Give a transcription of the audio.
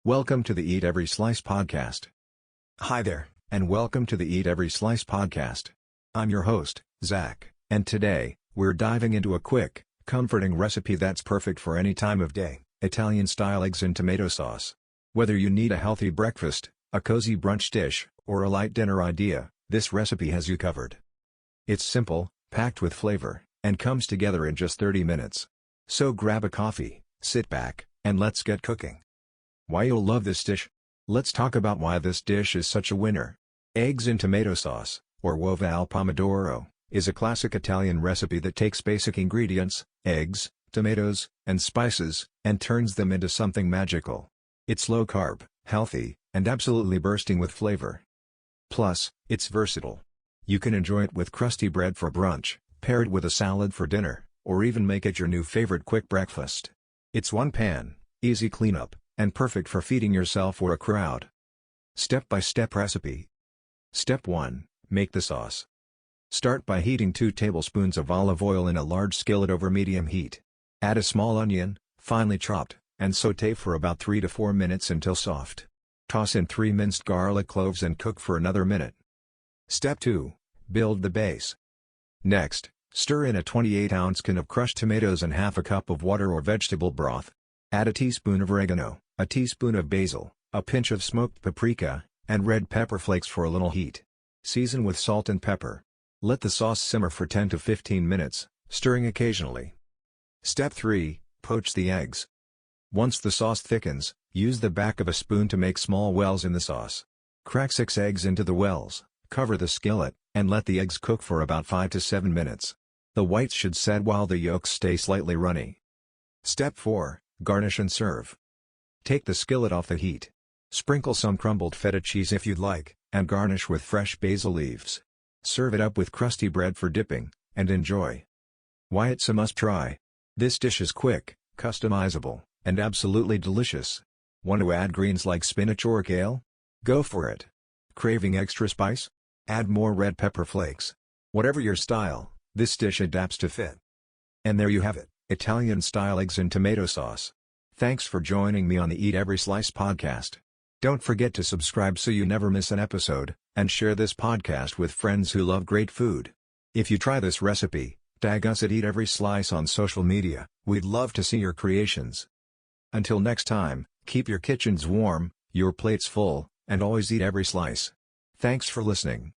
Welcome to the Eat Every Slice podcast. Hi there, and welcome to the Eat Every Slice podcast. I'm your host, Zach, and today, we're diving into a quick, comforting recipe that's perfect for any time of day: Italian-style eggs in tomato sauce. Whether you need a healthy breakfast, a cozy brunch dish, or a light dinner idea, this recipe has you covered. It's simple, packed with flavor, and comes together in just 30 minutes. So grab a coffee, sit back, and let's get cooking. Why you'll love this dish? Let's talk about why this dish is such a winner. Eggs in tomato sauce, or Uova al Pomodoro, is a classic Italian recipe that takes basic ingredients, eggs, tomatoes, and spices, and turns them into something magical. It's low-carb, healthy, and absolutely bursting with flavor. Plus, it's versatile. You can enjoy it with crusty bread for brunch, pair it with a salad for dinner, or even make it your new favorite quick breakfast. It's one pan, easy cleanup, and perfect for feeding yourself or a crowd. Step-by-step recipe. Step 1. Make the sauce. Start by heating 2 tablespoons of olive oil in a large skillet over medium heat. Add a small onion, finely chopped, and sauté for about 3 to 4 minutes until soft. Toss in 3 minced garlic cloves and cook for another minute. Step 2. Build the base. Next, stir in a 28-ounce can of crushed tomatoes and half a cup of water or vegetable broth. Add a teaspoon of oregano, a teaspoon of basil, a pinch of smoked paprika, and red pepper flakes for a little heat. Season with salt and pepper. Let the sauce simmer for 10 to 15 minutes, stirring occasionally. Step 3. Poach the eggs. Once the sauce thickens, use the back of a spoon to make small wells in the sauce. Crack 6 eggs into the wells, cover the skillet, and let the eggs cook for about 5 to 7 minutes. The whites should set while the yolks stay slightly runny. Step 4. Garnish and serve. Take the skillet off the heat. Sprinkle some crumbled feta cheese if you'd like, and garnish with fresh basil leaves. Serve it up with crusty bread for dipping, and enjoy. Why it's a must-try. This dish is quick, customizable, and absolutely delicious. Want to add greens like spinach or kale? Go for it. Craving extra spice? Add more red pepper flakes. Whatever your style, this dish adapts to fit. And there you have it, Italian-style eggs in tomato sauce. Thanks for joining me on the Eat Every Slice podcast. Don't forget to subscribe so you never miss an episode, and share this podcast with friends who love great food. If you try this recipe, tag us at Eat Every Slice on social media. We'd love to see your creations. Until next time, keep your kitchens warm, your plates full, and always eat every slice. Thanks for listening.